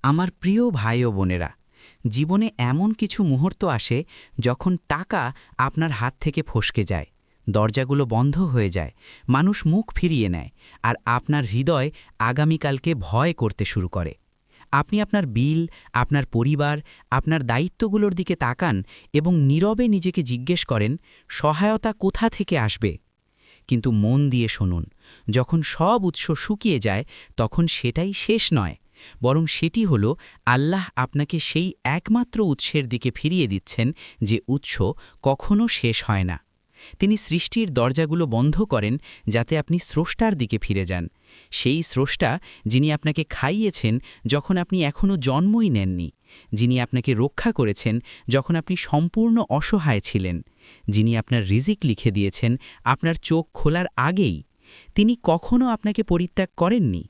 আমার প্রিয় ভাই ও বোনেরা, জীবনে এমন কিছু মুহূর্ত আসে যখন টাকা আপনার হাত থেকে ফসকে যায়, দরজাগুলো বন্ধ হয়ে যায়, মানুষ মুখ ফিরিয়ে নেয়, আর আপনার হৃদয় আগামীকালকে ভয় করতে শুরু করে। আপনি আপনার বিল, আপনার পরিবার, আপনার দায়িত্বগুলোর দিকে তাকান এবং নীরবে নিজেকে জিজ্ঞেস করেন, সহায়তা কোথা থেকে আসবে? কিন্তু মন দিয়ে শুনুন, যখন সব উৎস শুকিয়ে যায় তখন সেটাই শেষ নয়, বরং সেটি হল আল্লাহ আপনাকে সেই একমাত্র উৎসের দিকে ফিরিয়ে দিচ্ছেন যে উৎস কখনো শেষ হয় না। তিনি সৃষ্টির দরজাগুলো বন্ধ করেন যাতে আপনি স্রষ্টার দিকে ফিরে যান, সেই স্রষ্টা যিনি আপনাকে খাইয়েছেন যখন আপনি এখনও জন্মই নেননি, যিনি আপনাকে রক্ষা করেছেন যখন আপনি সম্পূর্ণ অসহায় ছিলেন, যিনি আপনার রিজিক লিখে দিয়েছেন আপনার চোখ খোলার আগেই। তিনি কখনো আপনাকে পরিত্যাগ করেননি।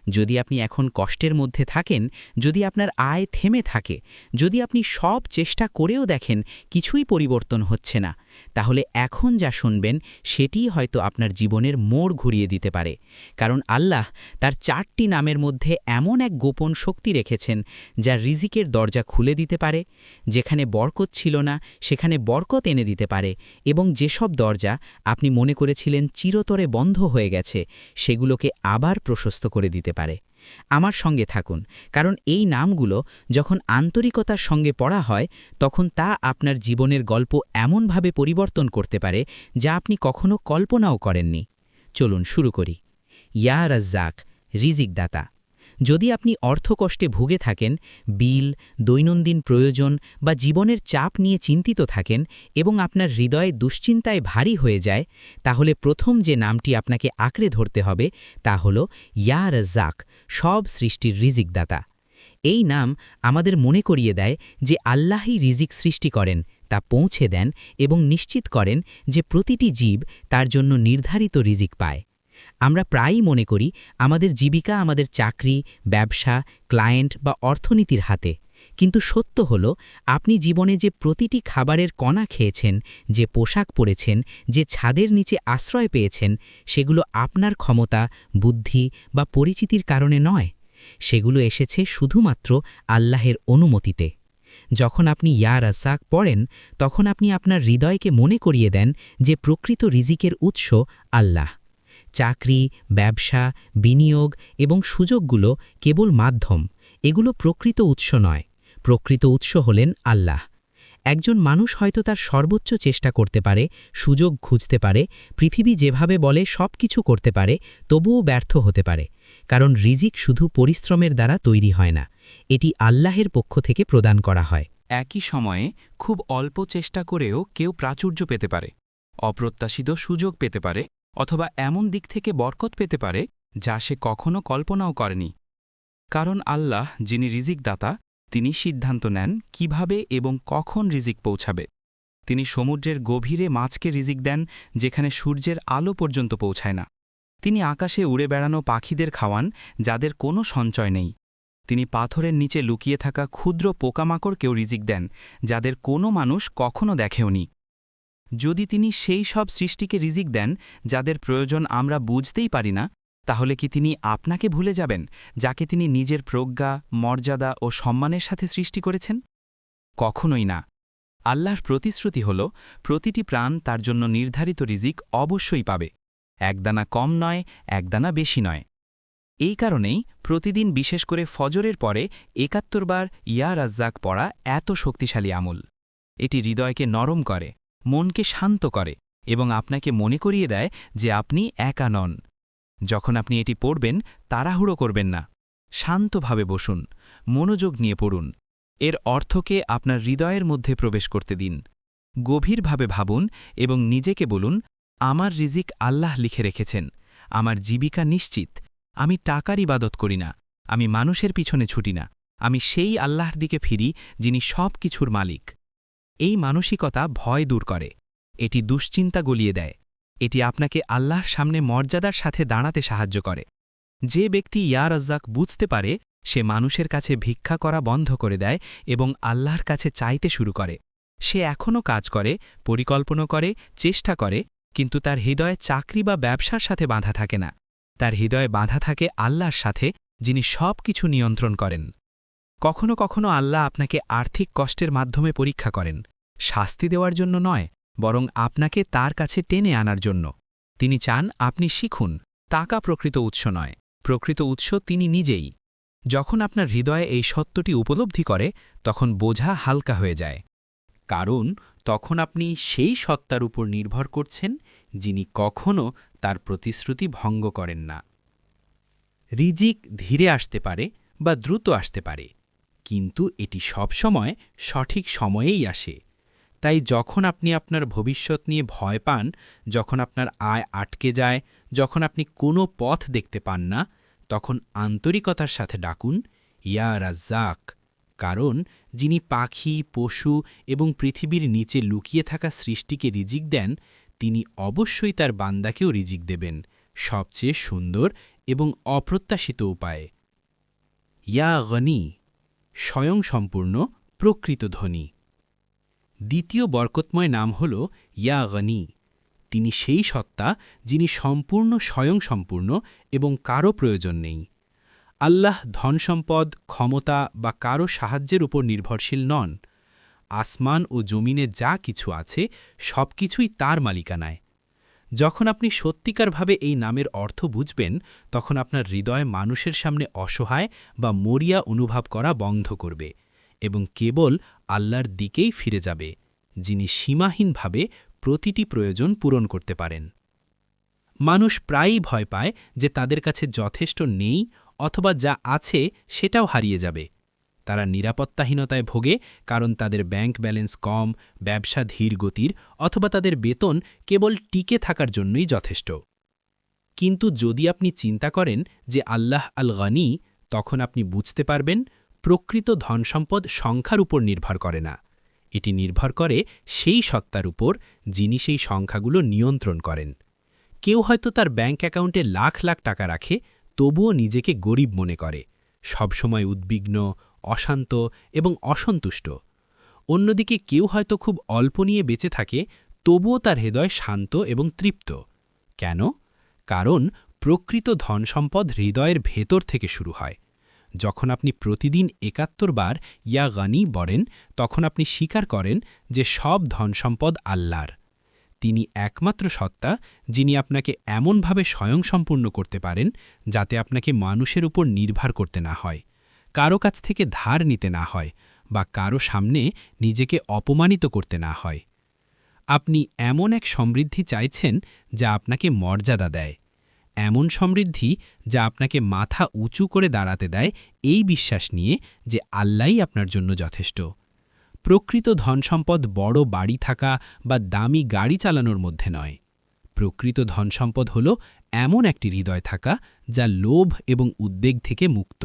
যদি আপনি এখন কষ্টের মধ্যে থাকেন, যদি আপনার আয় থেমে থাকে, যদি আপনি সব চেষ্টা করেও দেখেন কিছুই পরিবর্তন হচ্ছে না, তাহলে এখন যা শুনবেন সেটিই হয়তো আপনার জীবনের মোড় ঘুরিয়ে দিতে পারে। কারণ আল্লাহ তার 4টি নামের মধ্যে এমন এক গোপন শক্তি রেখেছেন যা রিজিকের দরজা খুলে দিতে পারে, যেখানে বরকত ছিল না সেখানে বরকত এনে দিতে পারে, এবং যেসব দরজা আপনি মনে করেছিলেন চিরতরে বন্ধ হয়ে গেছে সেগুলোকে আবার প্রশস্ত করে দিতে পারে। আমার সঙ্গে থাকুন, কারণ এই নামগুলো যখন আন্তরিকতার সঙ্গে পড়া হয় তখন তা আপনার জীবনের গল্প এমনভাবে পরিবর্তন করতে পারে যা আপনি কখনো কল্পনাও করেননি। চলুন শুরু করি। ইয়া রাজ্জাক, রিজিক দাতা। যদি আপনি অর্থকষ্টে ভুগে থাকেন, বিল, দৈনন্দিন প্রয়োজন বা জীবনের চাপ নিয়ে চিন্তিত থাকেন এবং আপনার হৃদয়ে দুশ্চিন্তায় ভারী হয়ে যায়, তাহলে প্রথম যে নামটি আপনাকে আঁকড়ে ধরতে হবে তা হল ইয়া রাজ্জাক, সব সৃষ্টির রিজিকদাতা। এই নাম আমাদের মনে করিয়ে দেয় যে আল্লাহই রিজিক সৃষ্টি করেন, তা পৌঁছে দেন এবং নিশ্চিত করেন যে প্রতিটি জীব তার জন্য নির্ধারিত রিজিক পায়। আমরা প্রায়ই মনে করি আমাদের জীবিকা আমাদের চাকরি, ব্যবসা, ক্লায়েন্ট বা অর্থনীতির হাতে, কিন্তু সত্য হল আপনি জীবনে যে প্রতিটি খাবারের কণা খেয়েছেন, যে পোশাক পরেছেন, যে ছাদের নিচে আশ্রয় পেয়েছেন, সেগুলো আপনার ক্ষমতা, বুদ্ধি বা পরিচিতির কারণে নয়, সেগুলো এসেছে শুধুমাত্র আল্লাহের অনুমতিতে। যখন আপনি ইয়া রাজ্জাক পড়েন তখন আপনি আপনার হৃদয়কে মনে করিয়ে দেন যে প্রকৃত রিজিকের উৎস আল্লাহ। চাকরি, ব্যবসা, বিনিয়োগ এবং সুযোগগুলো কেবল মাধ্যম, এগুলো প্রকৃত উৎস নয়। প্রকৃত উৎস হলেন আল্লাহ। একজন মানুষ হয়তো তার সর্বোচ্চ চেষ্টা করতে পারে, সুযোগ খুঁজতে পারে, পৃথিবী যেভাবে বলে সব কিছু করতে পারে, তবুও ব্যর্থ হতে পারে, কারণ রিজিক শুধু পরিশ্রমের দ্বারা তৈরি হয় না, এটি আল্লাহের পক্ষ থেকে প্রদান করা হয়। একই সময়ে খুব অল্প চেষ্টা করেও কেউ প্রাচুর্য পেতে পারে, অপ্রত্যাশিত সুযোগ পেতে পারে, অথবা এমন দিক থেকে বরকত পেতে পারে যা সে কখনো কল্পনাও করেনি। কারণ আল্লাহ যিনি রিজিক দাতা, তিনি সিদ্ধান্ত নেন কিভাবে এবং কখন রিজিক পৌঁছাবে। তিনি সমুদ্রের গভীরে মাছকে রিজিক দেন যেখানে সূর্যের আলো পর্যন্ত পৌঁছায় না। তিনি আকাশে উড়ে বেড়ানো পাখিদের খাওয়ান যাদের কোনো সঞ্চয় নেই। তিনি পাথরের নিচে লুকিয়ে থাকা ক্ষুদ্র পোকামাকড়কেও রিজিক দেন যাদের কোনো মানুষ কখনো দেখেওনি। যদি তিনি সেই সব সৃষ্টিকে রিজিক দেন যাদের প্রয়োজন আমরা বুঝতেই পারি না, তাহলে কি তিনি আপনাকে ভুলে যাবেন যাকে তিনি নিজের প্রজ্ঞা, মর্যাদা ও সম্মানের সাথে সৃষ্টি করেছেন? কখনোই না। আল্লাহর প্রতিশ্রুতি হল প্রতিটি প্রাণ তার জন্য নির্ধারিত রিজিক অবশ্যই পাবে, একদানা কম নয়, একদানা বেশি নয়। এই কারণেই প্রতিদিন বিশেষ করে ফজরের পরে ৭১ বার ইয়া রাজ্জাক পড়া এত শক্তিশালী আমল। এটি হৃদয়কে নরম করে, মনকে শান্ত করে এবং আপনাকে মনে করিয়ে দেয় যে আপনি একা নন। যখন আপনি এটি পড়বেন তাড়াহুড়ো করবেন না, শান্তভাবে বসুন, মনোযোগ নিয়ে পড়ুন। এর অর্থকে আপনার হৃদয়ের মধ্যে প্রবেশ করতে দিন। গভীরভাবে ভাবুন এবং নিজেকে বলুন, আমার রিজিক আল্লাহ লিখে রেখেছেন, আমার জীবিকা নিশ্চিত। আমি টাকার ইবাদত করি না, আমি মানুষের পিছনে ছুটি না, আমি সেই আল্লাহর দিকে ফিরি যিনি সব কিছুর মালিক। এই মানসিকতা ভয় দূর করে, এটি দুশ্চিন্তা গলিয়ে দেয়, এটি আপনাকে আল্লাহর সামনে মর্যাদার সাথে দাঁড়াতে সাহায্য করে। যে ব্যক্তি ইয়া রাজ্জাক বুঝতে পারে সে মানুষের কাছে ভিক্ষা করা বন্ধ করে দেয় এবং আল্লাহর কাছে চাইতে শুরু করে। সে এখনও কাজ করে, পরিকল্পনা করে, চেষ্টা করে, কিন্তু তার হৃদয়ে চাকরি বা ব্যবসার সাথে বাঁধা থাকে না। তার হৃদয়ে বাঁধা থাকে আল্লাহর সাথে, যিনি সব কিছু নিয়ন্ত্রণ করেন। কখনো কখনো আল্লাহ আপনাকে আর্থিক কষ্টের মাধ্যমে পরীক্ষা করেন, শাস্তি দেওয়ার জন্য নয়, বরং আপনাকে তার কাছে টেনে আনার জন্য। তিনি চান আপনি শিখুন, টাকা প্রকৃত উৎস নয়, প্রকৃত উৎস তিনি নিজেই। যখন আপনার হৃদয়ে এই সত্যটি উপলব্ধি করে, তখন বোঝা হালকা হয়ে যায়। কারণ তখন আপনি সেই সত্তার উপর নির্ভর করছেন, যিনি কখনো তার প্রতিশ্রুতি ভঙ্গ করেন না। রিজিক ধীরে আসতে পারে বা দ্রুত আসতে পারে, কিন্তু এটি সবসময় সঠিক সময়েই আসে। তাই যখন আপনি আপনার ভবিষ্যৎ নিয়ে ভয় পান, যখন আপনার আয় আটকে যায়, যখন আপনি কোনো পথ দেখতে পান না, তখন আন্তরিকতার সাথে ডাকুন, ইয়া রাজ্জাক। কারণ যিনি পাখি, পশু এবং পৃথিবীর নিচে লুকিয়ে থাকা সৃষ্টিকে রিজিক দেন, তিনি অবশ্যই তার বান্দাকেও রিজিক দেবেন, সবচেয়ে সুন্দর এবং অপ্রত্যাশিত উপায়ে। ইয়া গনি, স্বয়ংসম্পূর্ণ, প্রকৃত ধনী। দ্বিতীয় বরকতময় নাম হল ইয়া গনি। তিনি সেই সত্তা যিনি সম্পূর্ণ স্বয়ংসম্পূর্ণ এবং কারও প্রয়োজন নেই। আল্লাহ ধনসম্পদ, ক্ষমতা বা কারও সাহায্যের উপর নির্ভরশীল নন। আসমান ও জমিনে যা কিছু আছে সবকিছুই তার মালিকানায়। যখন আপনি সত্যিকারভাবে এই নামের অর্থ বুঝবেন, তখন আপনার হৃদয় মানুষের সামনে অসহায় বা মরিয়া অনুভব করা বন্ধ করবে এবং কেবল আল্লাহর দিকেই ফিরে যাবে, যিনি সীমাহীনভাবে প্রতিটি প্রয়োজন পূরণ করতে পারেন। মানুষ প্রায়ই ভয় পায় যে তাদের কাছে যথেষ্ট নেই অথবা যা আছে সেটাও হারিয়ে যাবে। তারা নিরাপত্তাহীনতায় ভোগে, কারণ তাদের ব্যাংক ব্যালেন্স কম, ব্যবসা ধীর গতির, অথবা তাদের বেতন কেবল টিকে থাকার জন্যই যথেষ্ট। কিন্তু যদি আপনি চিন্তা করেন যে আল্লাহ আল গনি, তখন আপনি বুঝতে পারবেন প্রকৃত ধনসম্পদ সংখ্যার উপর নির্ভর করে না। এটি নির্ভর করে সেই সত্তার উপর, যিনি সেই সংখ্যাগুলো নিয়ন্ত্রণ করেন। কেউ হয়তো তার ব্যাংক অ্যাকাউন্টে লাখ লাখ টাকা রাখে, তবুও নিজেকে গরিব মনে করে, সবসময় উদ্বিগ্ন, অশান্ত এবং অসন্তুষ্ট। অন্যদিকে কেউ হয়তো খুব অল্প নিয়ে বেঁচে থাকে, তবুও তার হৃদয় শান্ত এবং তৃপ্ত। কেন? কারণ প্রকৃত ধনসম্পদ হৃদয়ের ভেতর থেকে শুরু হয়। যখন আপনি প্রতিদিন ৭১ বার ইয়া গনি বলেন, তখন আপনি স্বীকার করেন যে সব ধনসম্পদ আল্লাহর। তিনি একমাত্র সত্তা, যিনি আপনাকে এমনভাবে স্বয়ংসম্পূর্ণ করতে পারেন যাতে আপনাকে মানুষের উপর নির্ভর করতে না হয়, কারো কাছ থেকে ধার নিতে না হয়, বা কারো সামনে নিজেকে অপমানিত করতে না হয়। আপনি এমন এক সমৃদ্ধি চাইছেন যা আপনাকে মর্যাদা দেয়, এমন সমৃদ্ধি যা আপনাকে মাথা উঁচু করে দাঁড়াতে দেয়, এই বিশ্বাস নিয়ে যে আল্লাহই আপনার জন্য যথেষ্ট। প্রকৃত ধনসম্পদ বড় বাড়ি থাকা বা দামি গাড়ি চালানোর মধ্যে নয়। প্রকৃত ধনসম্পদ হল এমন একটি হৃদয় থাকা যা লোভ এবং উদ্বেগ থেকে মুক্ত।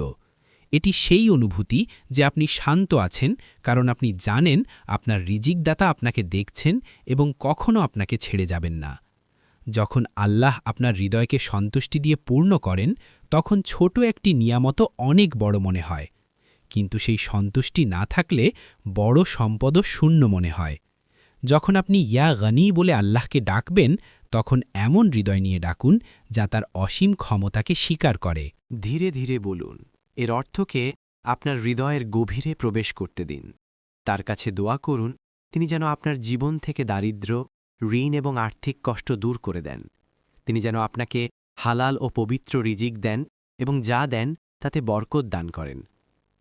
এটি সেই অনুভূতি যে আপনি শান্ত আছেন, কারণ আপনি জানেন আপনার রিজিকদাতা আপনাকে দেখছেন এবং কখনো আপনাকে ছেড়ে যাবেন না। যখন আল্লাহ আপনার হৃদয়কে সন্তুষ্টি দিয়ে পূর্ণ করেন, তখন ছোট একটি নিয়ামতও অনেক বড় মনে হয়। কিন্তু সেই সন্তুষ্টি না থাকলে বড় সম্পদও শূন্য মনে হয়। যখন আপনি ইয়া গনি বলে আল্লাহকে ডাকবেন, তখন এমন হৃদয় নিয়ে ডাকুন যা তার অসীম ক্ষমতাকে স্বীকার করে। ধীরে ধীরে বলুন, এর অর্থকে আপনার হৃদয়ের গভীরে প্রবেশ করতে দিন। তার কাছে দোয়া করুন, তিনি যেন আপনার জীবন থেকে দারিদ্র্য, ঋণ এবং আর্থিক কষ্ট দূর করে দেন। তিনি যেন আপনাকে হালাল ও পবিত্র রিজিক দেন এবং যা দেন তাতে বরকত দান করেন।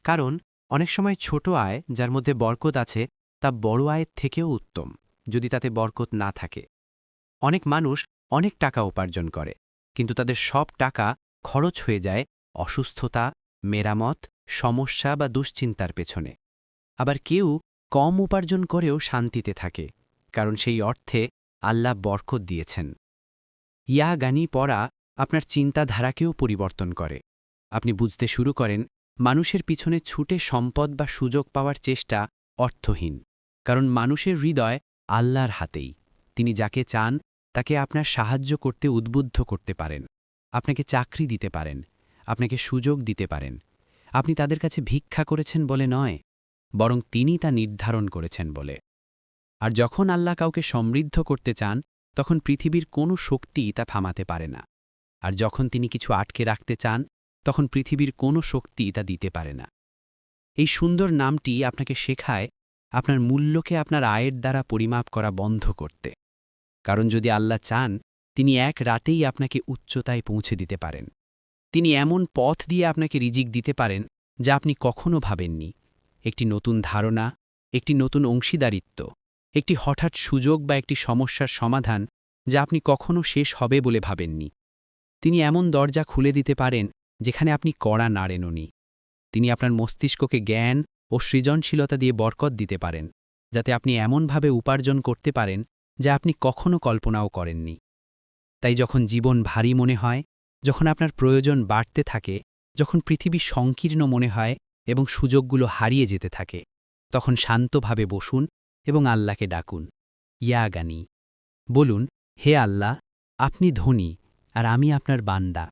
কারণ অনেক সময় ছোট আয় যার মধ্যে বরকত আছে তা বড় আয়ের থেকেও উত্তম, যদি তাতে বরকত না থাকে। অনেক মানুষ অনেক টাকা উপার্জন করে, কিন্তু তাদের সব টাকা খরচ হয়ে যায় অসুস্থতা, মেরামত, সমস্যা বা দুশ্চিন্তার পেছনে। আবার কেউ কম উপার্জন করেও শান্তিতে থাকে, কারণ সেই অর্থে আল্লাহ বরকত দিয়েছেন। ইয়া গানি পড়া আপনার চিন্তাধারাকেও পরিবর্তন করে। আপনি বুঝতে শুরু করেন মানুষের পিছনে ছুটে সম্পদ বা সুযোগ পাওয়ার চেষ্টা অর্থহীন, কারণ মানুষের হৃদয় আল্লাহর হাতেই। তিনি যাকে চান তাকে আপনার সাহায্য করতে উদ্বুদ্ধ করতে পারেন, আপনাকে চাকরি দিতে পারেন, আপনাকে সুযোগ দিতে পারেন। আপনি তাদের কাছে ভিক্ষা করেছেন বলে নয়, বরং তিনি তা নির্ধারণ করেছেন বলে। আর যখন আল্লাহ কাউকে সমৃদ্ধ করতে চান, তখন পৃথিবীর কোনো শক্তি তা থামাতে পারে না। আর যখন তিনি কিছু আটকে রাখতে চান, তখন পৃথিবীর কোনো শক্তি তা দিতে পারে না। এই সুন্দর নামটি আপনাকে শেখায় আপনার মূল্যকে আপনার আয়ের দ্বারা পরিমাপ করা বন্ধ করতে। কারণ যদি আল্লাহ চান, তিনি এক রাতেই আপনাকে উচ্চতায় পৌঁছে দিতে পারেন। তিনি এমন পথ দিয়ে আপনাকে রিজিক দিতে পারেন যা আপনি কখনো ভাবেননি। একটি নতুন ধারণা, একটি নতুন অংশীদারিত্ব, একটি হঠাৎ সুযোগ বা একটি সমস্যার সমাধান যা আপনি কখনো শেষ হবে বলে ভাবেননি। তিনি এমন দরজা খুলে দিতে পারেন যেখানে আপনি কড়া নাড়েননি। তিনি আপনার মস্তিষ্ককে জ্ঞান ও সৃজনশীলতা দিয়ে বরকত দিতে পারেন, যাতে আপনি এমনভাবে উপার্জন করতে পারেন যা আপনি কখনো কল্পনাও করেননি। তাই যখন জীবন ভারী মনে হয়, যখন আপনার প্রয়োজন বাড়তে থাকে, যখন পৃথিবী সংকীর্ণ মনে হয় এবং সুযোগগুলো হারিয়ে যেতে থাকে, তখন শান্তভাবে বসুন এবং আল্লাহকে ডাকুন, ইয়া গানি। বলুন, হে আল্লাহ, আপনি ধনী আর আমি আপনার বান্দা।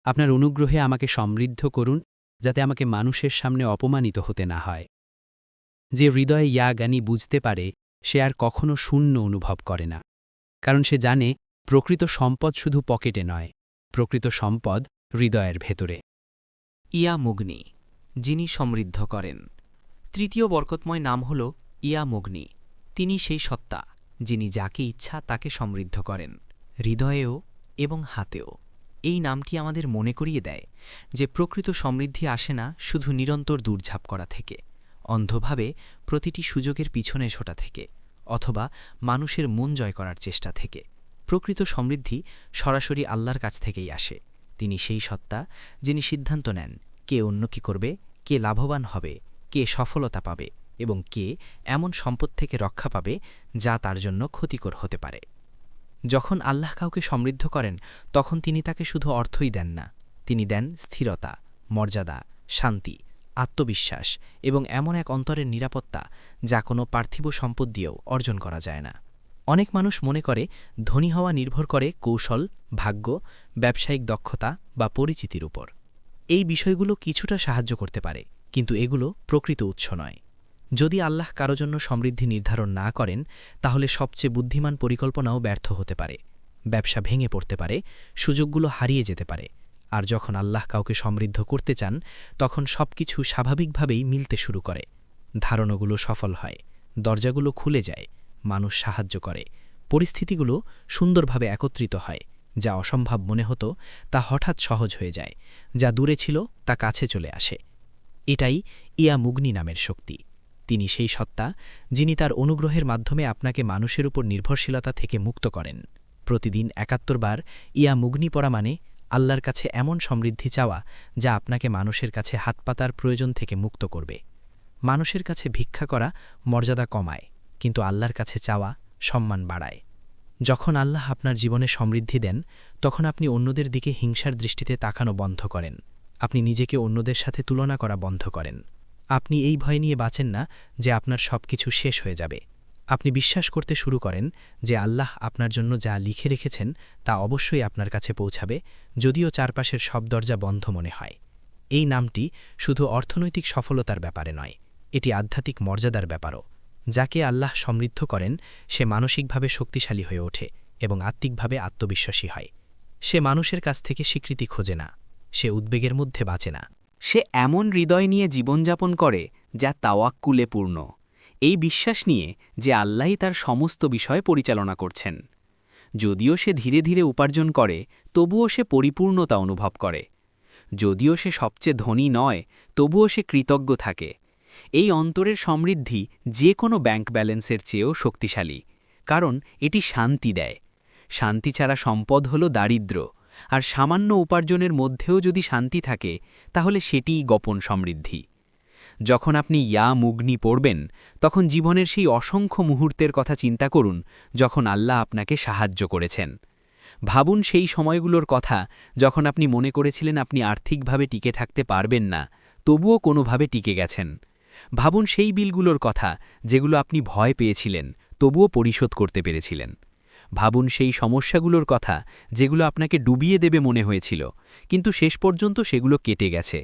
আপনার অনুগ্রহে আমাকে সমৃদ্ধ করুন, যাতে আমাকে মানুষের সামনে অপমানিত হতে না হয়। যে হৃদয়ে ইয়া গানি বুঝতে পারে, সে আর কখনো শূন্য অনুভব করে না, কারণ সে জানে প্রকৃত সম্পদ শুধু পকেটে নয়, প্রকৃত সম্পদ হৃদয়ের ভেতরে। ইয়া মুগনি, যিনি সমৃদ্ধ করেন। তৃতীয় বরকতময় নাম হল ইয়া মুগনি। তিনি সেই সত্তা যিনি যাকে ইচ্ছা তাকে সমৃদ্ধ করেন, হৃদয়েও এবং হাতেও। এই নামটি আমাদের মনে করিয়ে দেয় যে প্রকৃত সমৃদ্ধি আসে না শুধু নিরন্তর দূরঝাঁপ করা থেকে, অন্ধভাবে প্রতিটি সুযোগের পিছনে ছোটা থেকে, অথবা মানুষের মন জয় করার চেষ্টা থেকে। প্রকৃত সমৃদ্ধি সরাসরি আল্লাহর কাছ থেকেই আসে। তিনি সেই সত্তা যিনি সিদ্ধান্ত নেন কে অন্য কি করবে, কে লাভবান হবে, কে সফলতা পাবে এবং কে এমন সম্পদ থেকে রক্ষা পাবে যা তার জন্য ক্ষতিকর হতে পারে। যখন আল্লাহ কাউকে সমৃদ্ধ করেন, তখন তিনি তাকে শুধু অর্থই দেন না, তিনি দেন স্থিরতা, মর্যাদা, শান্তি, আত্মবিশ্বাস এবং এমন এক অন্তরের নিরাপত্তা যা কোনো পার্থিব সম্পদ দিয়েও অর্জন করা যায় না। অনেক মানুষ মনে করে ধনী হওয়া নির্ভর করে কৌশল, ভাগ্য, ব্যবসায়িক দক্ষতা বা পরিচিতির উপর। এই বিষয়গুলো কিছুটা সাহায্য করতে পারে, কিন্তু এগুলো প্রকৃত উৎস নয়। যদি আল্লাহ কারো জন্য সমৃদ্ধি নির্ধারণ না করেন, তাহলে সবচেয়ে বুদ্ধিমান পরিকল্পনাও ব্যর্থ হতে পারে, ব্যবসা ভেঙে পড়তে পারে, সুযোগগুলো হারিয়ে যেতে পারে। আর যখন আল্লাহ কাউকে সমৃদ্ধ করতে চান, তখন সবকিছু স্বাভাবিকভাবেই মিলতে শুরু করে। ধারণাগুলো সফল হয়, দরজাগুলো খুলে যায়, মানুষ সাহায্য করে, পরিস্থিতিগুলো সুন্দরভাবে একত্রিত হয়। যা অসম্ভব মনে হতো তা হঠাৎ সহজ হয়ে যায়, যা দূরে ছিল তা কাছে চলে আসে। এটাই ইয়া মুগনি নামের শক্তি। তিনি সেই সত্তা যিনি তার অনুগ্রহের মাধ্যমে আপনাকে মানুষের উপর নির্ভরশীলতা থেকে মুক্ত করেন। প্রতিদিন ৭১ বার ইয়া মুগনি পড়া মানে আল্লাহর কাছে এমন সমৃদ্ধি চাওয়া যা আপনাকে মানুষের কাছে হাত পাতার প্রয়োজন থেকে মুক্ত করবে। মানুষের কাছে ভিক্ষা করা মর্যাদা কমায়, কিন্তু আল্লাহর কাছে চাওয়া সম্মান বাড়ায়। যখন আল্লাহ আপনার জীবনে সমৃদ্ধি দেন, তখন আপনি অন্যদের দিকে হিংসার দৃষ্টিতে তাকানো বন্ধ করেন, আপনি নিজেকে অন্যদের সাথে তুলনা করা বন্ধ করেন। আপনি এই ভয় নিয়ে বাঁচেন না যে আপনার সবকিছু শেষ হয়ে যাবে। আপনি বিশ্বাস করতে শুরু করেন যে আল্লাহ আপনার জন্য যা লিখে রেখেছেন তা অবশ্যই আপনার কাছে পৌঁছাবে, যদিও চারপাশের সব দরজা বন্ধ মনে হয়। এই নামটি শুধু অর্থনৈতিক সফলতার ব্যাপারে নয়, এটি আধ্যাত্মিক মর্যাদার ব্যাপারও। যাকে আল্লাহ সমৃদ্ধ করেন, সে মানসিকভাবে শক্তিশালী হয়ে ওঠে এবং আত্মিকভাবে আত্মবিশ্বাসী হয়। সে মানুষের কাছ থেকে স্বীকৃতি খোঁজে না, সে উদ্বেগের মধ্যে বাঁচে না। সে এমন হৃদয় নিয়ে জীবনযাপন করে যা তাওয়াক্কুলে পূর্ণ, এই বিশ্বাস নিয়ে যে আল্লাহই তার সমস্ত বিষয় পরিচালনা করছেন। যদিও সে ধীরে ধীরে উপার্জন করে, তবুও সে পরিপূর্ণতা অনুভব করে। যদিও সে সবচেয়ে ধনী নয়, তবুও সে কৃতজ্ঞ থাকে। এই অন্তরের সমৃদ্ধি যে কোনো ব্যাংক ব্যালেন্সের চেয়েও শক্তিশালী, কারণ এটি শান্তি দেয়। শান্তি ছাড়া সম্পদ হল দারিদ্র্য, আর সামান্য উপার্জনের মধ্যেও যদি শান্তি থাকে, তাহলে সেটিই গোপন সমৃদ্ধি। যখন আপনি ইয়া মুগনি পড়বেন, তখন জীবনের সেই অসংখ্য মুহূর্তের কথা চিন্তা করুন যখন আল্লাহ আপনাকে সাহায্য করেছেন। ভাবুন সেই সময়গুলোর কথা যখন আপনি মনে করেছিলেন আপনি আর্থিকভাবে টিকে থাকতে পারবেন না, তবুও কোনোভাবে টিকে গেছেন। ভাবুন সেই বিলগুলোর কথা যেগুলো আপনি ভয় পেয়েছিলেন, তবুও পরিশোধ করতে পেরেছিলেন। ভাবুন সেই সমস্যাগুলোর কথা যেগুলো আপনাকে ডুবিয়ে দেবে মনে হয়েছিল, কিন্তু শেষ পর্যন্ত সেগুলো কেটে গেছে।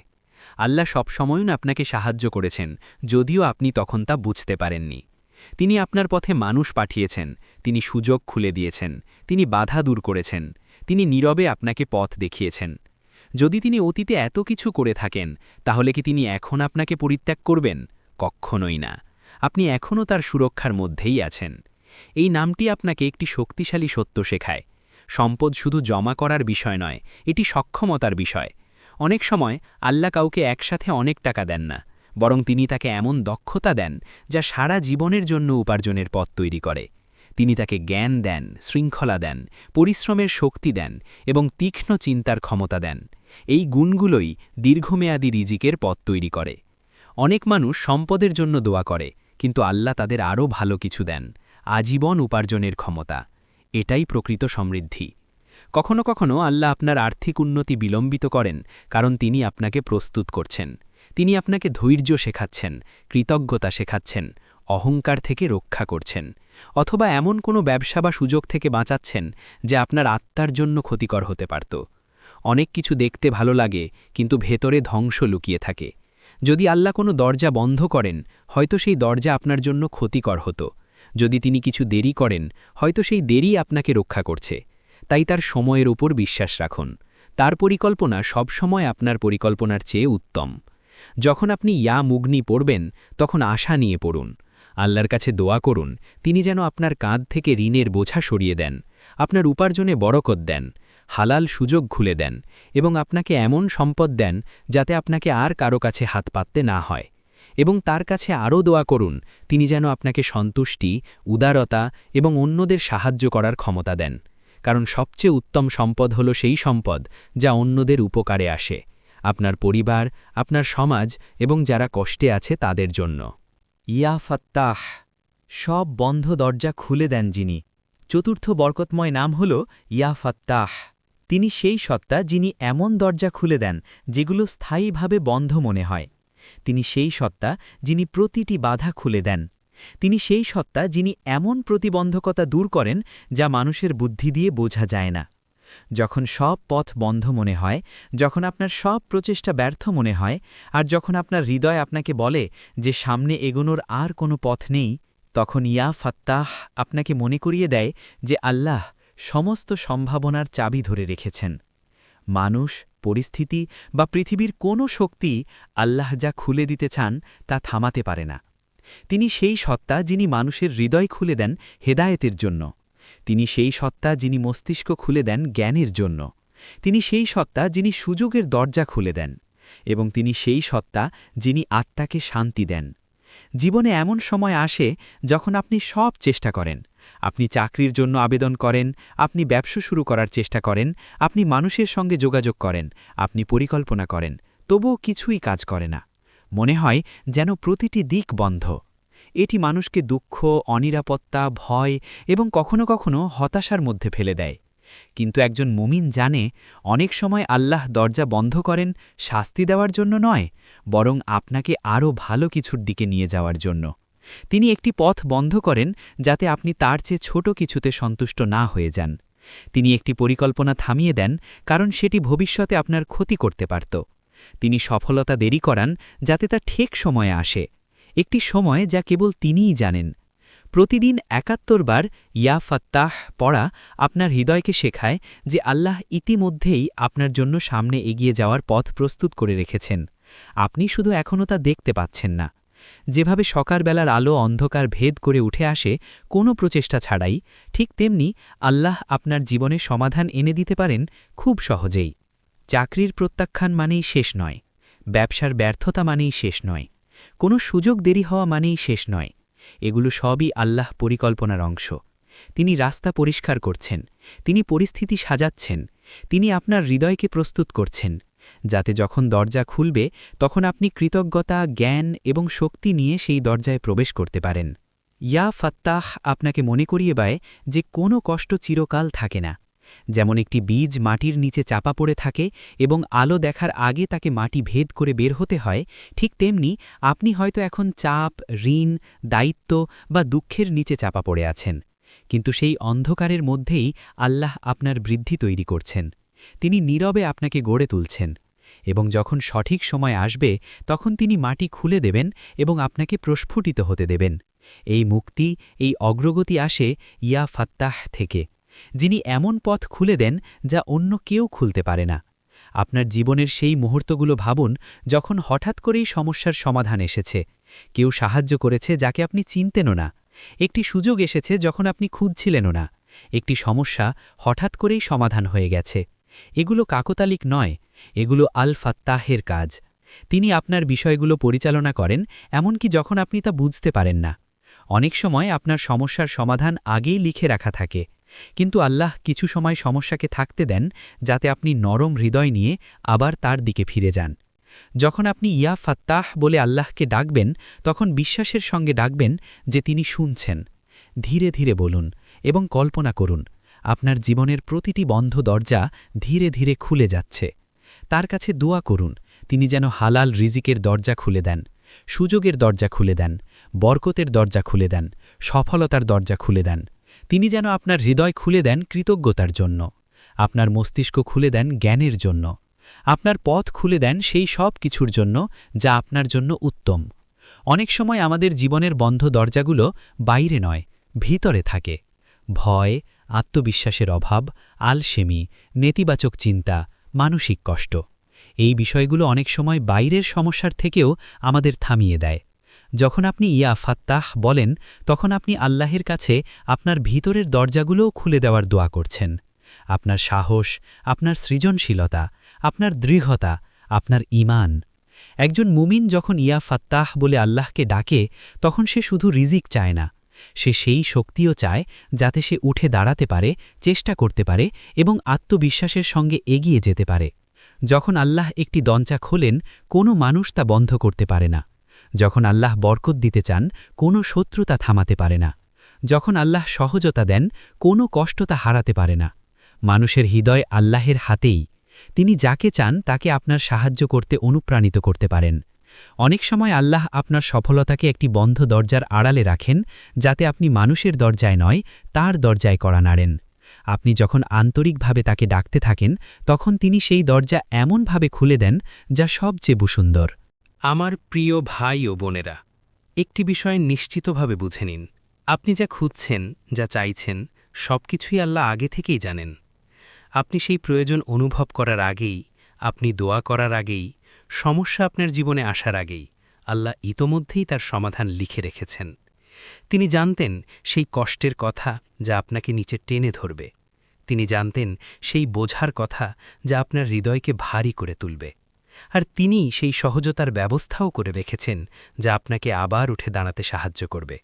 আল্লাহ সবসময়ই আপনাকে সাহায্য করেছেন, যদিও আপনি তখন তা বুঝতে পারেননি। তিনি আপনার পথে মানুষ পাঠিয়েছেন, তিনি সুযোগ খুলে দিয়েছেন, তিনি বাধা দূর করেছেন, তিনি নীরবে আপনাকে পথ দেখিয়েছেন। যদি তিনি অতীতে এত কিছু করে থাকেন তাহলে কি তিনি এখন আপনাকে পরিত্যাগ করবেন? কক্ষণই না। আপনি এখনও তার সুরক্ষার মধ্যেই আছেন। এই নামটি আপনাকে একটি শক্তিশালী সত্য শেখায়। সম্পদ শুধু জমা করার বিষয় নয়, এটি সক্ষমতার বিষয়। অনেক সময় আল্লাহ কাউকে একসাথে অনেক টাকা দেন না, বরং তিনি তাকে এমন দক্ষতা দেন যা সারা জীবনের জন্য উপার্জনের পথ তৈরি করে। তিনি তাকে জ্ঞান দেন, শৃঙ্খলা দেন, পরিশ্রমের শক্তি দেন এবং তীক্ষ্ণ চিন্তার ক্ষমতা দেন। এই গুণগুলোই দীর্ঘমেয়াদী রিজিকের পথ তৈরি করে। অনেক মানুষ সম্পদের জন্য দোয়া করে, কিন্তু আল্লাহ তাদের আরও ভালো কিছু দেন, আজীবন উপার্জনের ক্ষমতা। এটাই প্রকৃত সমৃদ্ধি। কখনো কখনো আল্লাহ আপনার আর্থিক উন্নতি বিলম্বিত করেন, কারণ তিনি আপনাকে প্রস্তুত করছেন। তিনি আপনাকে ধৈর্য শেখাচ্ছেন, কৃতজ্ঞতা শেখাচ্ছেন, অহংকার থেকে রক্ষা করছেন, অথবা এমন কোনো ব্যবসা বা সুযোগ থেকে বাঁচাচ্ছেন যা আপনার আত্মার জন্য ক্ষতিকর হতে পারত। অনেক কিছু দেখতে ভালো লাগে, কিন্তু ভেতরে ধ্বংস লুকিয়ে থাকে। যদি আল্লাহ কোনো দরজা বন্ধ করেন, হয়তো সেই দরজা আপনার জন্য ক্ষতিকর হতো। যদি তিনি কিছু দেরি করেন, হয়তো সেই দেরি আপনাকে রক্ষা করছে। তাই তার সময়ের উপর বিশ্বাস রাখুন। তার পরিকল্পনা সবসময় আপনার পরিকল্পনার চেয়ে উত্তম। যখন আপনি ইয়া মুগনি পড়বেন, তখন আশা নিয়ে পড়ুন। আল্লাহর কাছে দোয়া করুন, তিনি যেন আপনার কাঁধ থেকে ঋণের বোঝা সরিয়ে দেন, আপনার উপার্জনে বরকত দেন, হালাল সুযোগ খুলে দেন এবং আপনাকে এমন সম্পদ দেন যাতে আপনাকে আর কারো কাছে হাত পাততে না হয়। এবং তার কাছে আরও দোয়া করুন, তিনি যেন আপনাকে সন্তুষ্টি, উদারতা এবং অন্যদের সাহায্য করার ক্ষমতা দেন। কারণ সবচেয়ে উত্তম সম্পদ হল সেই সম্পদ যা অন্যদের উপকারে আসে, আপনার পরিবার, আপনার সমাজ এবং যারা কষ্টে আছে তাদের জন্য। ইয়া ফাত্তাহ, সব বন্ধ দরজা খুলে দেন যিনি। চতুর্থ বরকতময় নাম হল ইয়া ফাত্তাহ। তিনি সেই সত্তা যিনি এমন দরজা খুলে দেন যেগুলো স্থায়ীভাবে বন্ধ মনে হয়। তিনি সেই সত্তা যিনি প্রতিটি বাধা খুলে দেন। তিনি সেই সত্তা যিনি এমন প্রতিবন্ধকতা দূর করেন যা মানুষের বুদ্ধি দিয়ে বোঝা যায় না। যখন সব পথ বন্ধ মনে হয়, যখন আপনার সব প্রচেষ্টা ব্যর্থ মনে হয়, আর যখন আপনার হৃদয় আপনাকে বলে যে সামনে এগোনোর আর কোনো পথ নেই, তখন ইয়া ফাত্তাহ আপনাকে মনে করিয়ে দেয় যে আল্লাহ সমস্ত সম্ভাবনার চাবি ধরে রেখেছেন। মানুষ, পরিস্থিতি বা পৃথিবীর কোনো শক্তি আল্লাহ যা খুলে দিতে চান তা থামাতে পারে না। তিনি সেই সত্তা যিনি মানুষের হৃদয় খুলে দেন হেদায়েতের জন্য। তিনি সেই সত্তা যিনি মস্তিষ্ক খুলে দেন জ্ঞানের জন্য। তিনি সেই সত্তা যিনি সুযোগের দরজা খুলে দেন। এবং তিনি সেই সত্তা যিনি আত্মাকে শান্তি দেন। জীবনে এমন সময় আসে যখন আপনি সব চেষ্টা করেন। আপনি চাকরির জন্য আবেদন করেন, আপনি ব্যবসা শুরু করার চেষ্টা করেন, আপনি মানুষের সঙ্গে যোগাযোগ করেন, আপনি পরিকল্পনা করেন, তবুও কিছুই কাজ করে না। মনে হয় যেন প্রতিটি দিক বন্ধ। এটি মানুষকে দুঃখ, অনিরাপত্তা, ভয় এবং কখনো কখনো হতাশার মধ্যে ফেলে দেয়। কিন্তু একজন মুমিন জানে, অনেক সময় আল্লাহ দরজা বন্ধ করেন শাস্তি দেওয়ার জন্য নয়, বরং আপনাকে আরও ভালো কিছুর দিকে নিয়ে যাওয়ার জন্য। তিনি একটি পথ বন্ধ করেন যাতে আপনি তার চেয়ে ছোট কিছুতে সন্তুষ্ট না হয়ে যান। তিনি একটি পরিকল্পনা থামিয়ে দেন, কারণ সেটি ভবিষ্যতে আপনার ক্ষতি করতে পারত। তিনি সফলতা দেরি করান যাতে তা ঠিক সময়ে আসে, একটি সময় যা কেবল তিনিই জানেন। প্রতিদিন ৭১ বার ইয়া ফাত্তাহ পড়া আপনার হৃদয়কে শেখায় যে আল্লাহ ইতিমধ্যেই আপনার জন্য সামনে এগিয়ে যাওয়ার পথ প্রস্তুত করে রেখেছেন। আপনি শুধু এখনও তা দেখতে পাচ্ছেন না। যেভাবে সকালবেলার আলো অন্ধকার ভেদ করে উঠে আসে কোনো প্রচেষ্টা ছাড়াই, ঠিক তেমনি আল্লাহ আপনার জীবনে সমাধান এনে দিতে পারেন খুব সহজেই। চাকরির প্রত্যাখ্যান মানেই শেষ নয়, ব্যবসার ব্যর্থতা মানেই শেষ নয়, কোনো সুযোগ দেরি হওয়া মানেই শেষ নয়। এগুলো সবই আল্লাহ পরিকল্পনার অংশ। তিনি রাস্তা পরিষ্কার করছেন, তিনি পরিস্থিতি সাজাচ্ছেন, তিনি আপনার হৃদয়কে প্রস্তুত করছেন, যাতে যখন দরজা খুলবে তখন আপনি কৃতজ্ঞতা, জ্ঞান এবং শক্তি নিয়ে সেই দরজায় প্রবেশ করতে পারেন। ইয়া ফাত্তাহ আপনাকে মনে করিয়ে দেয় যে কোনো কষ্ট চিরকাল থাকে না। যেমন একটি বীজ মাটির নিচে চাপা পড়ে থাকে এবং আলো দেখার আগে তাকে মাটি ভেদ করে বের হতে হয়, ঠিক তেমনি আপনি হয়তো এখন চাপ, ঋণ, দায়িত্ব বা দুঃখের নিচে চাপা পড়ে আছেন। কিন্তু সেই অন্ধকারের মধ্যেই আল্লাহ আপনার বৃদ্ধি তৈরি করছেন। তিনি নীরবে আপনাকে গড়ে তুলছেন। এবং যখন সঠিক সময় আসবে তখন তিনি মাটি খুলে দেবেন এবং আপনাকে প্রস্ফুটিত হতে দেবেন। এই মুক্তি, এই অগ্রগতি আসে ইয়া ফাত্তাহ থেকে, যিনি এমন পথ খুলে দেন যা অন্য কেউ খুলতে পারে না। আপনার জীবনের সেই মুহূর্তগুলো ভাবুন যখন হঠাৎ করেই সমস্যার সমাধান এসেছে, কেউ সাহায্য করেছে যাকে আপনি চিনতেনও না, একটি সুযোগ এসেছে যখন আপনি খুঁজছিলেনও না, একটি সমস্যা হঠাৎ করেই সমাধান হয়ে গেছে। এগুলো কাকতালিক নয়, এগুলো আল ফাত্তাহের কাজ। তিনি আপনার বিষয়গুলো পরিচালনা করেন এমনকি যখন আপনি তা বুঝতে পারেন না। অনেক সময় আপনার সমস্যার সমাধান আগেই লিখে রাখা থাকে, কিন্তু আল্লাহ কিছু সময় সমস্যাকে থাকতে দেন যাতে আপনি নরম হৃদয় নিয়ে আবার তার দিকে ফিরে যান। যখন আপনি ইয়া ফাত্তাহ বলে আল্লাহকে ডাকবেন, তখন বিশ্বাসের সঙ্গে ডাকবেন যে তিনি শুনছেন। ধীরে ধীরে বলুন এবং কল্পনা করুন আপনার জীবনের প্রতিটি বন্ধ দরজা ধীরে ধীরে খুলে যাচ্ছে। তার কাছে দোয়া করুন তিনি যেন হালাল রিজিকের দরজা খুলে দেন, সুযোগের দরজা খুলে দেন, বরকতের দরজা খুলে দেন, সফলতার দরজা খুলে দেন। তিনি যেন আপনার হৃদয় খুলে দেন কৃতজ্ঞতার জন্য, আপনার মস্তিষ্ক খুলে দেন জ্ঞানের জন্য, আপনার পথ খুলে দেন সেই সব কিছুর জন্য যা আপনার জন্য উত্তম। অনেক সময় আমাদের জীবনের বন্ধ দরজাগুলো বাইরে নয়, ভিতরে থাকে। ভয়, আত্মবিশ্বাসের অভাব, আলসেমি, নেতিবাচক চিন্তা, মানসিক কষ্ট। এই বিষয়গুলো অনেক সময় বাইরের সমস্যার থেকেও আমাদের থামিয়ে দেয়। যখন আপনি ইয়া ফাত্তাহ বলেন, তখন আপনি আল্লাহের কাছে আপনার ভিতরের দরজাগুলোও খুলে দেওয়ার দোয়া করছেন। আপনার সাহস, আপনার সৃজনশীলতা, আপনার দৃঢ়তা, আপনার ঈমান। একজন মুমিন যখন ইয়া ফাত্তাহ বলে আল্লাহকে ডাকে, তখন সে শুধু রিজিক চায় না, সে সেই শক্তিও চায় যাতে সে উঠে দাঁড়াতে পারে, চেষ্টা করতে পারে এবং আত্মবিশ্বাসের সঙ্গে এগিয়ে যেতে পারে। যখন আল্লাহ একটি দঞ্চা খোলেন, কোনো মানুষ তা বন্ধ করতে পারে না। যখন আল্লাহ বরকত দিতে চান, কোনো শত্রুতা থামাতে পারে না। যখন আল্লাহ সহজতা দেন, কোনো কষ্ট তা হারাতে পারে না। মানুষের হৃদয় আল্লাহের হাতেই। তিনি যাকে চান তাকে আপনার সাহায্য করতে অনুপ্রাণিত করতে পারেন। অনেক সময় আল্লাহ আপনার সফলতাকে একটি বন্ধ দরজার আড়ালে রাখেন, যাতে আপনি মানুষের দরজায় নয়, তার দরজায় কড়া নাড়েন। আপনি যখন আন্তরিকভাবে তাকে ডাকতে থাকেন, তখন তিনি সেই দরজা এমনভাবে খুলে দেন যা সবচেয়ে সুন্দর। আমার প্রিয় ভাই ও বোনেরা, একটি বিষয় নিশ্চিতভাবে বুঝে নিন, আপনি যা খুঁজছেন, যা চাইছেন, সবকিছুই আল্লাহ আগে থেকেই জানেন। আপনি সেই প্রয়োজন অনুভব করার আগেই, আপনি দোয়া করার আগেই, সমস্যা আপনার জীবনে আসার আগেই আল্লাহ ইতোমধ্যেই তার সমাধান লিখে রেখেছেন। তিনি জানতেন সেই কষ্টের কথা যা আপনাকে নিচে টেনে ধরবে। তিনি জানতেন সেই বোঝার কথা যা আপনার হৃদয়কে ভারী করে তুলবে। আর তিনি সেই সহজতার ব্যবস্থাও করে রেখেছেন যা আপনাকে আবার উঠে দাঁড়াতে সাহায্য করবে।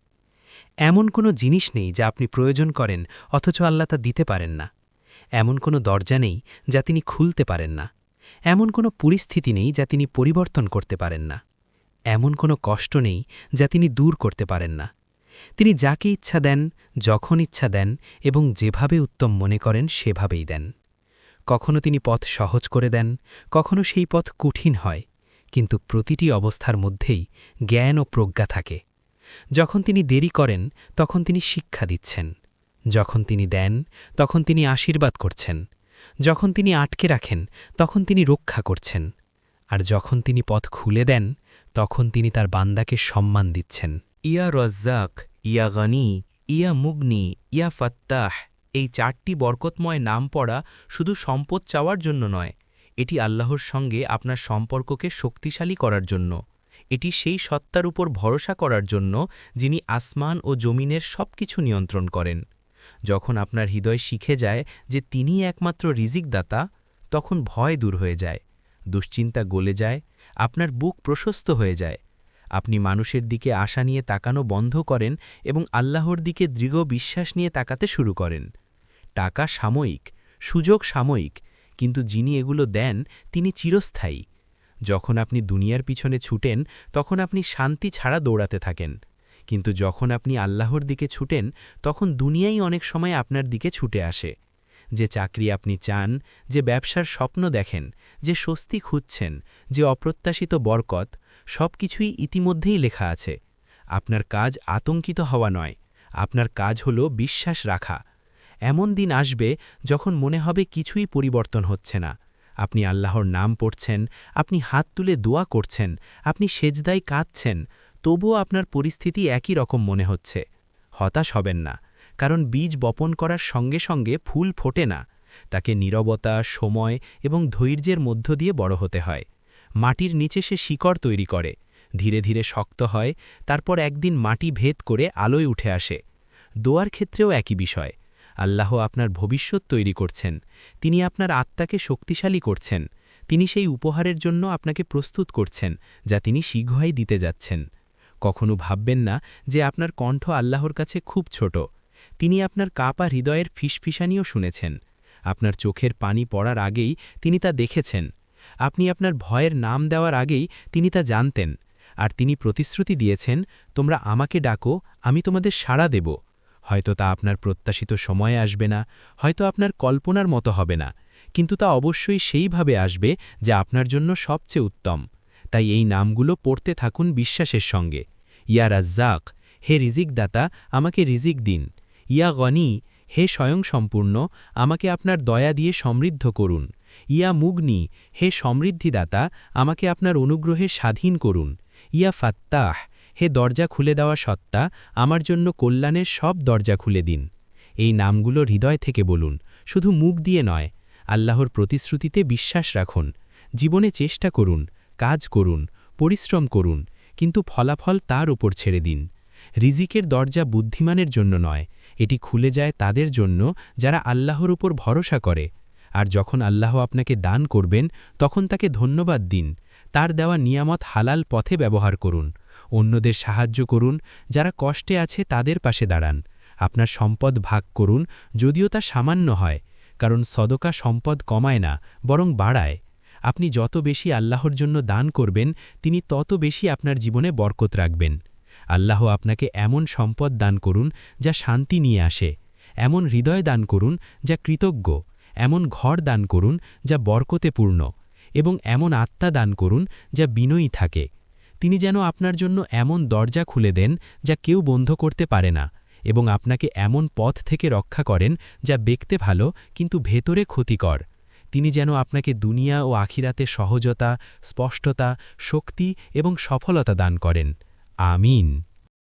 এমন কোনো জিনিস নেই যা আপনি প্রয়োজন করেন অথচ আল্লাহ তা দিতে পারেন না। এমন কোনো দরজা নেই যা তিনি খুলতে পারেন না। এমন কোনো পরিস্থিতি নেই যা তিনি পরিবর্তন করতে পারেন না। এমন কোনো কষ্ট নেই যা তিনি দূর করতে পারেন না। তিনি যাকে ইচ্ছা দেন, যখন ইচ্ছা দেন এবং যেভাবে উত্তম মনে করেন সেভাবেই দেন। কখনো তিনি পথ সহজ করে দেন, কখনো সেই পথ কঠিন হয়, কিন্তু প্রতিটি অবস্থার মধ্যেই জ্ঞান ও প্রজ্ঞা থাকে। যখন তিনি দেরি করেন, তখন তিনি শিক্ষা দিচ্ছেন। যখন তিনি দেন, তখন তিনি আশীর্বাদ করছেন। যখন তিনি আটকে রাখেন, তখন তিনি রক্ষা করছেন। আর যখন তিনি পথ খুলে দেন, তখন তিনি তার বান্দাকে সম্মান দিচ্ছেন। ইয়া রজ্জাক, ইয়া গনি, ইয়া মুগনি, ইয়া ফাত্তাহ, এই 4টি বরকতময় নাম পড়া শুধু সম্পদ চাওয়ার জন্য নয়, এটি আল্লাহর সঙ্গে আপনার সম্পর্ককে শক্তিশালী করার জন্য। এটি সেই সত্তার উপর ভরসা করার জন্য যিনি আসমান ও জমিনের সবকিছু নিয়ন্ত্রণ করেন। যখন আপনার হৃদয় শিখে যায় যে তিনিই একমাত্র রিজিকদাতা, তখন ভয় দূর হয়ে যায়, দুশ্চিন্তা গলে যায়, আপনার বুক প্রশস্ত হয়ে যায়। আপনি মানুষের দিকে আশা নিয়ে তাকানো বন্ধ করেন এবং আল্লাহর দিকে দৃঢ় বিশ্বাস নিয়ে তাকাতে শুরু করেন। টাকা সাময়িক, সুযোগ সাময়িক, কিন্তু যিনি এগুলো দেন তিনি চিরস্থায়ী। যখন আপনি দুনিয়ার পিছনে ছুটেন, তখন আপনি শান্তি ছাড়া দৌড়াতে থাকেন, কিন্তু যখন আপনি আল্লাহর দিকে ছুটেন, তখন দুনিয়াই অনেক সময় আপনার দিকে ছুটে আসে। যে চাকরি আপনি চান, যে ব্যবসার স্বপ্ন দেখেন, যে স্বস্তি খুঁজছেন, যে অপ্রত্যাশিত বরকত, সব কিছুই ইতিমধ্যেই লেখা আছে। আপনার কাজ আতঙ্কিত হওয়া নয়, আপনার কাজ হল বিশ্বাস রাখা। এমন দিন আসবে যখন মনে হবে কিছুই পরিবর্তন হচ্ছে না। আপনি আল্লাহর নাম পড়ছেন, আপনি হাত তুলে দোয়া করছেন, আপনি সেজদায় কাঁদছেন, তবুও আপনার পরিস্থিতি একই রকম মনে হচ্ছে। হতাশ হবেন না, কারণ বীজ বপন করার সঙ্গে সঙ্গে ফুল ফোটে না। তাকে নীরবতা, সময় এবং ধৈর্যের মধ্য দিয়ে বড় হতে হয়। মাটির নিচে সে শিকড় তৈরি করে, ধীরে ধীরে শক্ত হয়, তারপর একদিন মাটি ভেদ করে আলোয় উঠে আসে। দোয়ার ক্ষেত্রেও একই বিষয়। আল্লাহ আপনার ভবিষ্যৎ তৈরি করছেন, তিনি আপনার আত্মাকে শক্তিশালী করছেন, তিনি সেই উপহারের জন্য আপনাকে প্রস্তুত করছেন যা তিনি শীঘ্রই দিতে যাচ্ছেন। কখনো ভাববেন না যে আপনার কণ্ঠ আল্লাহর কাছে খুব ছোট। তিনি আপনার কাপা হৃদয়ের ফিসফিসানিও শুনেছেন। আপনার চোখের পানি পড়ার আগেই তিনি তা দেখেছেন। আপনি আপনার ভয়ের নাম দেওয়ার আগেই তিনি তা জানতেন। আর তিনি প্রতিশ্রুতি দিয়েছেন, তোমরা আমাকে ডাকো, আমি তোমাদের সাড়া দেব। হয়তো তা আপনার প্রত্যাশিত সময়ে আসবে না, হয়তো আপনার কল্পনার মতো হবে না, কিন্তু তা অবশ্যই সেইভাবে আসবে যা আপনার জন্য সবচেয়ে উত্তম। তাই এই নামগুলো পড়তে থাকুন বিশ্বাসের সঙ্গে। ইয়া রাজ্জাক, হে রিজিকদাতা, আমাকে রিজিক দিন। ইয়া গনি, হে স্বয়ংসম্পূর্ণ, আমাকে আপনার দয়া দিয়ে সমৃদ্ধ করুন। ইয়া মুগনি, হে সমৃদ্ধিদাতা, আমাকে আপনার অনুগ্রহে স্বাধীন করুন। ইয়া ফাত্তাহ, হে দরজা খুলে দেওয়া সত্তা, আমার জন্য কল্যাণের সব দরজা খুলে দিন। এই নামগুলো হৃদয় থেকে বলুন, শুধু মুখ দিয়ে নয়। আল্লাহর প্রতিশ্রুতিতে বিশ্বাস রাখুন। জীবনে চেষ্টা করুন, কাজ করুন, পরিশ্রম করুন, কিন্তু ফলাফল তার উপর ছেড়ে দিন। রিজিকের দরজা বুদ্ধিমানের জন্য নয়, এটি খুলে যায় তাদের জন্য যারা আল্লাহর উপর ভরসা করে। আর যখন আল্লাহ আপনাকে দান করবেন, তখন তাকে ধন্যবাদ দিন। তার দেওয়া নিয়ামত হালাল পথে ব্যবহার করুন। অন্যদের সাহায্য করুন, যারা কষ্টে আছে তাদের পাশে দাঁড়ান। আপনার সম্পদ ভাগ করুন, যদিও তা সামান্য হয়, কারণ সদকা সম্পদ কমায় না, বরং বাড়ায়। আপনি যত বেশি আল্লাহর জন্য দান করবেন, তিনি তত বেশি আপনার জীবনে বরকত রাখবেন। আল্লাহ আপনাকে এমন সম্পদ দান করুন যা শান্তি নিয়ে আসে, এমন হৃদয় দান করুন যা কৃতজ্ঞ, এমন ঘর দান করুন যা বরকতে পূর্ণ, এবং এমন আত্মা দান করুন যা বিনয়ী থাকে। তিনি যেন আপনার জন্য এমন দরজা খুলে দেন যা কেউ বন্ধ করতে পারে না, এবং আপনাকে এমন পথ থেকে রক্ষা করেন যা দেখতে ভালো কিন্তু ভেতরে ক্ষতিকর। তিনি যেন আপনাকে দুনিয়া ও আখিরাতে সহজতা, স্পষ্টতা, শক্তি এবং সফলতা দান করেন। আমিন।